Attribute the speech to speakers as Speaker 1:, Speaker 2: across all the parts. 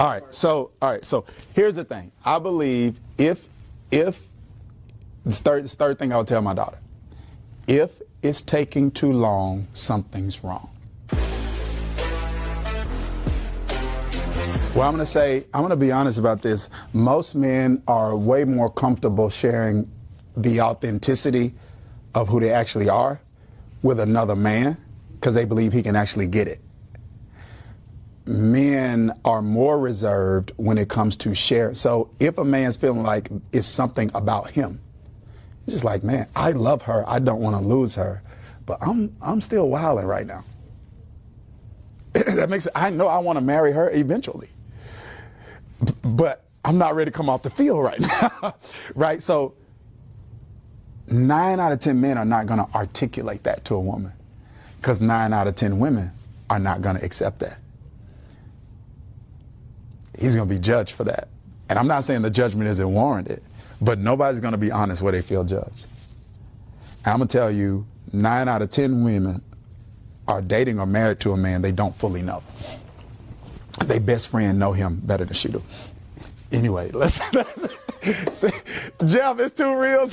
Speaker 1: All right. So here's the thing. I believe if this third thing I would tell my daughter, if it's taking too long, something's wrong. Well, I'm going to be honest about this. Most men are way more comfortable sharing the authenticity of who they actually are with another man because they believe he can actually get it. Men are more reserved when it comes to share. So if a man's feeling like it's something about him, he's just like, man, I love her. I don't want to lose her, but I'm still wilding right now. That makes it, I know I want to marry her eventually, but I'm not ready to come off the field right now. Right? So 9 out of 10 men are not going to articulate that to a woman because 9 out of 10 women are not going to accept that. He's going to be judged for that. And I'm not saying the judgment isn't warranted, but nobody's going to be honest where they feel judged. And I'm going to tell you, 9 out of 10 women are dating or married to a man they don't fully know. Their best friend know him better than she do. Anyway, see, Jeff, it's too real.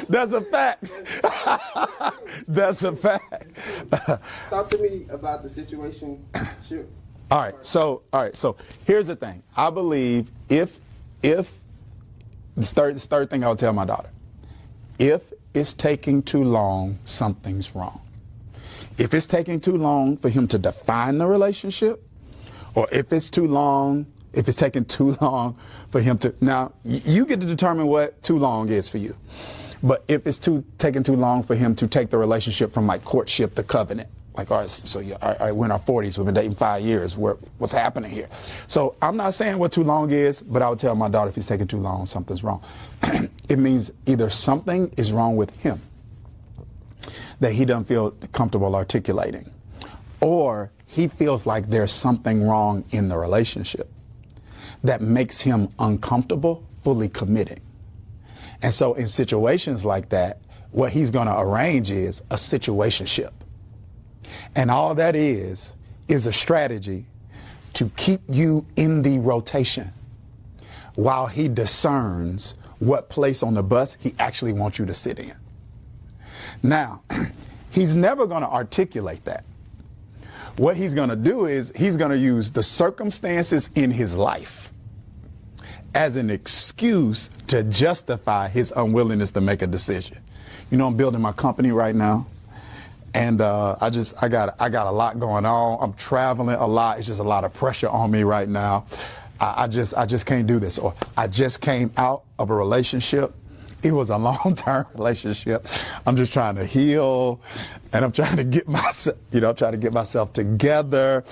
Speaker 1: That's a fact. That's a fact.
Speaker 2: Talk to me about the situation. Shoot.
Speaker 1: All right. So here's the thing. I believe if this third thing I'll tell my daughter, if it's taking too long, something's wrong. If it's taking too long for him to define the relationship, or if it's taking too long for him to, now you get to determine what too long is for you. But if it's taking too long for him to take the relationship from like courtship to covenant, like, all right, so we're in our 40s, we've been dating 5 years, what's happening here? So I'm not saying what too long is, but I would tell my daughter if he's taking too long, something's wrong. It means either something is wrong with him that he doesn't feel comfortable articulating, or he feels like there's something wrong in the relationship that makes him uncomfortable fully committing. And so in situations like that, what he's going to arrange is a situationship. And all that is a strategy to keep you in the rotation while he discerns what place on the bus he actually wants you to sit in. Now, he's never going to articulate that. What he's going to do is he's going to use the circumstances in his life as an excuse to justify his unwillingness to make a decision. You know, I'm building my company right now. And I got a lot going on. I'm traveling a lot. It's just a lot of pressure on me right now. I just can't do this. Or I just came out of a relationship. It was a long-term relationship. I'm just trying to heal, and I'm trying to get myself together.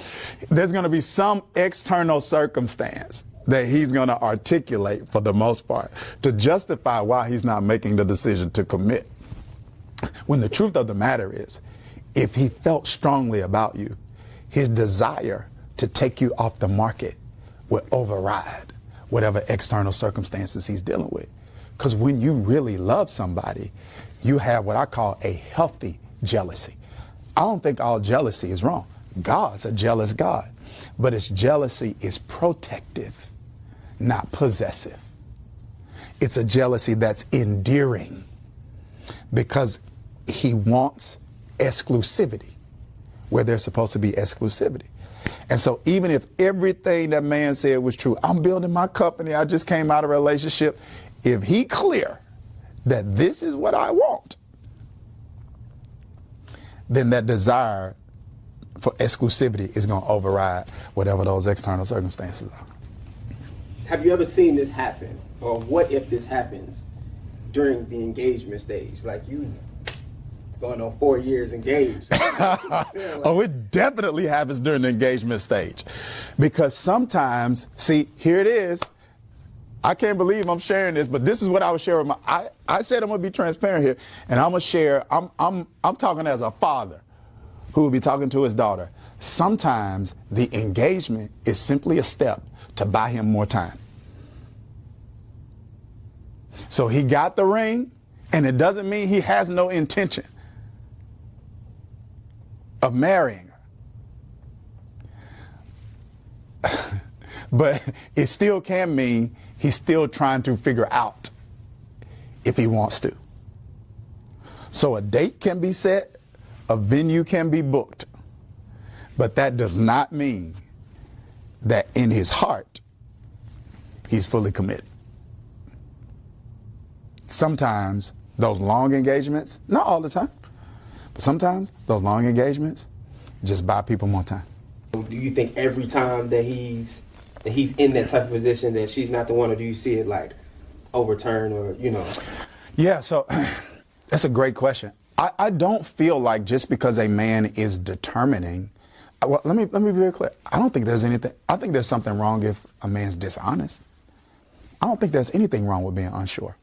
Speaker 1: There's going to be some external circumstance that he's going to articulate for the most part to justify why he's not making the decision to commit. When the truth of the matter is, if he felt strongly about you, his desire to take you off the market would override whatever external circumstances he's dealing with. Because when you really love somebody, you have what I call a healthy jealousy. I don't think all jealousy is wrong. God's a jealous God. But his jealousy is protective, not possessive. It's a jealousy that's endearing because he wants exclusivity where there's supposed to be exclusivity. And so even if everything that man said was true, I'm building my company, I just came out of a relationship, if he clear that this is what I want, then that desire for exclusivity is going to override whatever those external circumstances are.
Speaker 2: Have you ever seen this happen? Or what if this happens during the engagement stage? Like you going on 4 years engaged.
Speaker 1: Oh, it definitely happens during the engagement stage. Because sometimes, see, here it is. I can't believe I'm sharing this, but this is what I was sharing. I said I'm going to be transparent here, and I'm going to share. I'm talking as a father who will be talking to his daughter. Sometimes the engagement is simply a step to buy him more time. So he got the ring, and it doesn't mean he has no intention of marrying her. But it still can mean he's still trying to figure out if he wants to. So a date can be set, a venue can be booked, but that does not mean that in his heart, he's fully committed. Sometimes those long engagements, not all the time, but sometimes those long engagements just buy people more time.
Speaker 2: Do you think every time that he's in that type of position that she's not the one, or do you see it like overturn or, you know?
Speaker 1: Yeah, so that's a great question. I don't feel like just because a man is determining, well, let me be very clear. I don't think there's anything, I think there's something wrong if a man's dishonest. I don't think there's anything wrong with being unsure.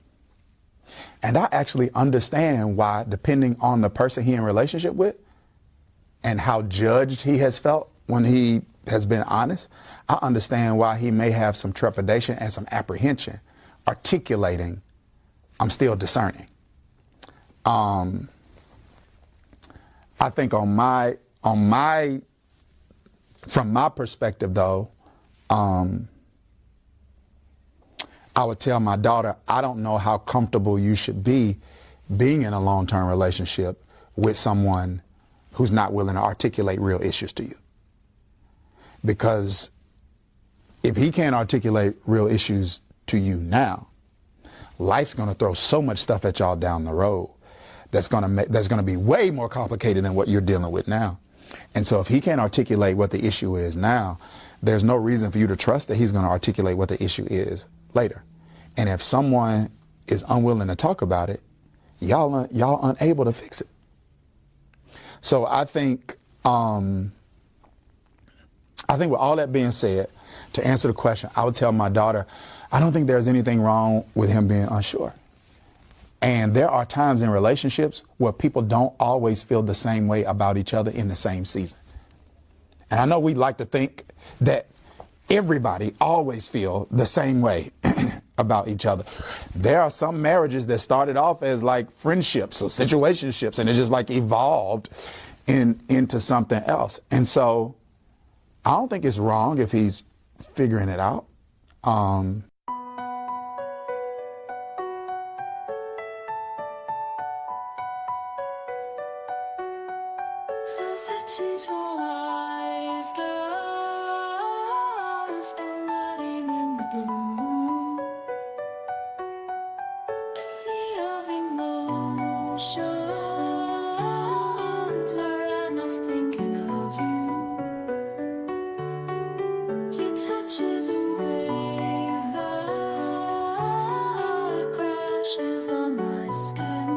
Speaker 1: And I actually understand why, depending on the person he in relationship with and how judged he has felt when he has been honest, I understand why he may have some trepidation and some apprehension articulating, I'm still discerning. I think from my perspective though, I would tell my daughter, I don't know how comfortable you should be being in a long-term relationship with someone who's not willing to articulate real issues to you. Because if he can't articulate real issues to you now, life's going to throw so much stuff at y'all down the road that's going to be way more complicated than what you're dealing with now. And so if he can't articulate what the issue is now, there's no reason for you to trust that he's going to articulate what the issue is later. And if someone is unwilling to talk about it, y'all unable to fix it. So I think with all that being said, to answer the question, I would tell my daughter, I don't think there's anything wrong with him being unsure. And there are times in relationships where people don't always feel the same way about each other in the same season. And I know we like to think that everybody always feel the same way about each other. There are some marriages that started off as like friendships or situationships, and it just like evolved into something else. And so I don't think it's wrong if he's figuring it out.
Speaker 3: Sunset into our eyes, lost and letting in the blue. A sea of emotions, where I'm just thinking of you. Your touch is a wave that crashes on my skin.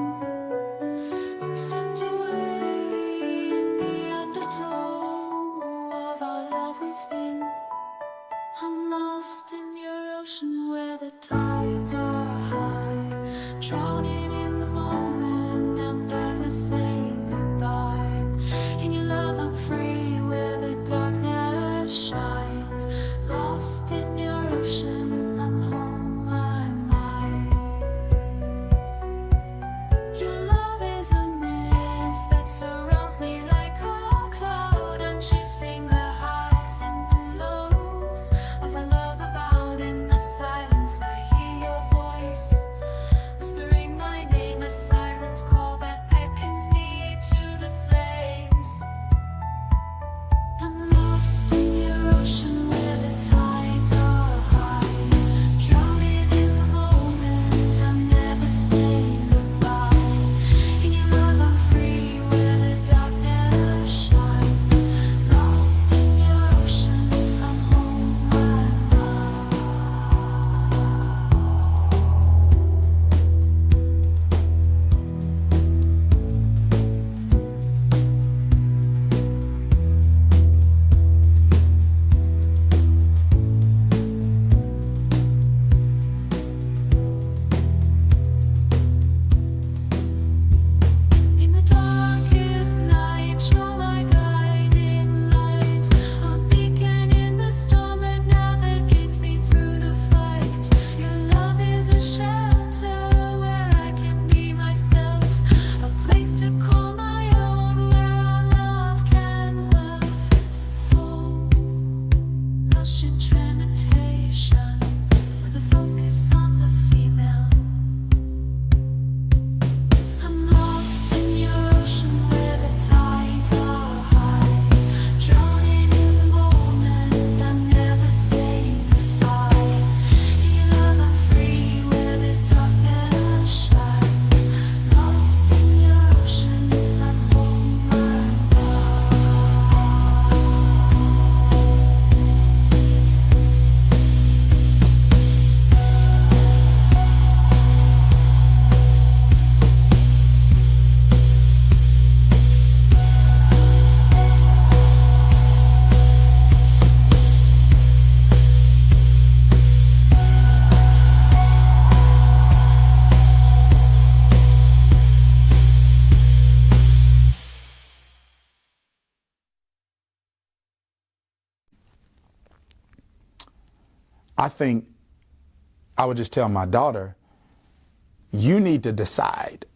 Speaker 3: Sent away in the undertow of our love within. I'm lost in your ocean where the tides are high, drowning in the moment and never saying goodbye. In your love I'm free where the darkness shines. Lost in your ocean, I'm home, I'm mine. Your love is a mist that surrounds me like a cloud. I'm chasing the highs and the lows of our love avowed. In the silence I hear your voice, whispering my name, a siren's call that beckons me to the flames. I'm lost in your ocean where the tides are high. imitation with a focus on the female. I'm lost in your ocean where the tides are high, drowning in the moment. I'm never saying goodbye. In your love I'm free where the darkness shines. Lost in your ocean, I'm home, I'm
Speaker 1: I think I would just tell my daughter, you need to decide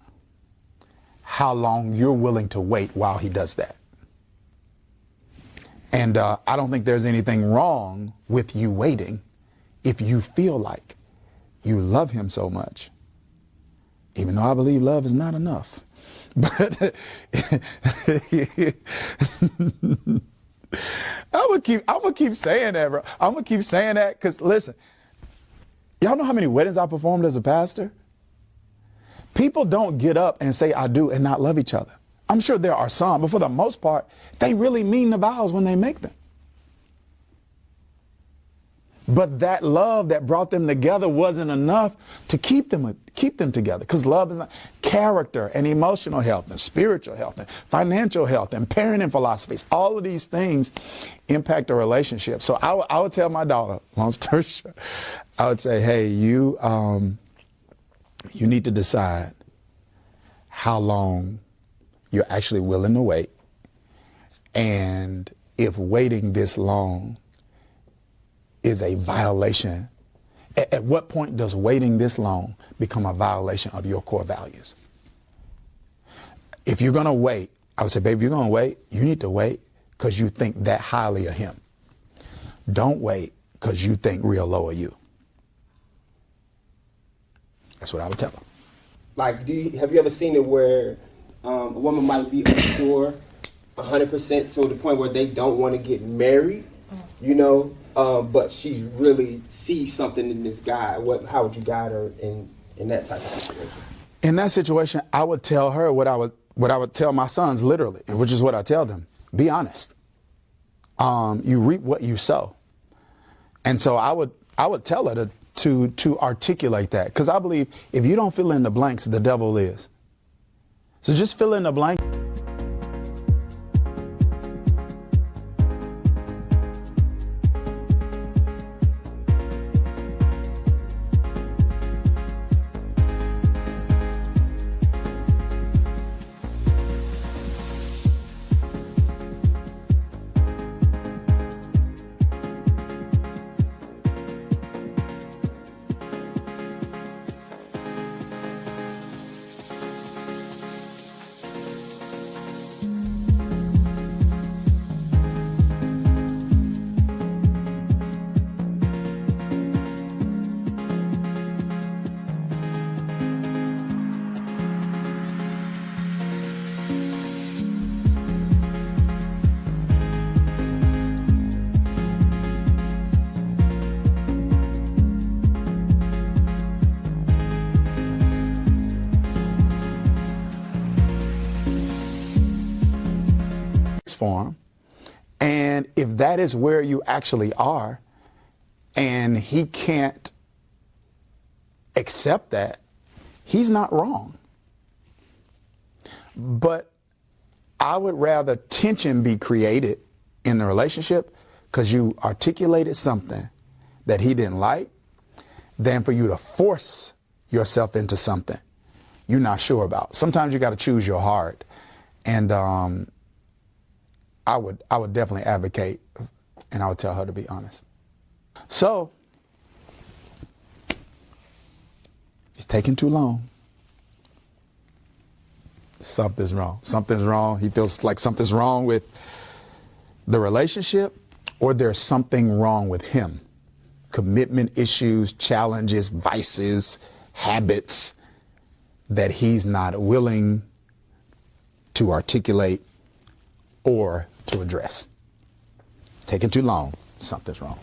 Speaker 1: how long you're willing to wait while he does that. And I don't think there's anything wrong with you waiting if you feel like you love him so much. Even though I believe love is not enough. But I'm gonna keep saying that, bro. I'm gonna keep saying that because listen, y'all know how many weddings I performed as a pastor? People don't get up and say I do and not love each other. I'm sure there are some, but for the most part, they really mean the vows when they make them. But that love that brought them together wasn't enough to keep them together, because love is not character and emotional health and spiritual health and financial health and parenting philosophies. All of these things impact a relationship. So I would tell my daughter, long story short, I would say, hey, you need to decide how long you're actually willing to wait. And if waiting this long is a violation, at what point does waiting this long become a violation of your core values? If you're going to wait, I would say, baby, you're going to wait, you need to wait because you think that highly of him. Don't wait because you think real low of you. That's what I would tell her.
Speaker 2: Like, have you ever seen it where a woman might be unsure 100% to the point where they don't want to get married, you know, but she really sees something in this guy? How would you guide her in that type of situation?
Speaker 1: In that situation, I would tell her what I would tell my sons, literally, which is what I tell them. Be honest. You reap what you sow. And so I would tell her to articulate that, because I believe if you don't fill in the blanks, the devil is. So just fill in the blank. Form. And if that is where you actually are and he can't accept that, he's not wrong. But I would rather tension be created in the relationship because you articulated something that he didn't like than for you to force yourself into something you're not sure about. Sometimes you got to choose your heart. And I would definitely advocate, and I would tell her to be honest. So, it's taking too long. Something's wrong. Something's wrong. He feels like something's wrong with the relationship, or there's something wrong with him. commitment issues, challenges, vices, habits that he's not willing to articulate or to address. Taking too long, something's wrong.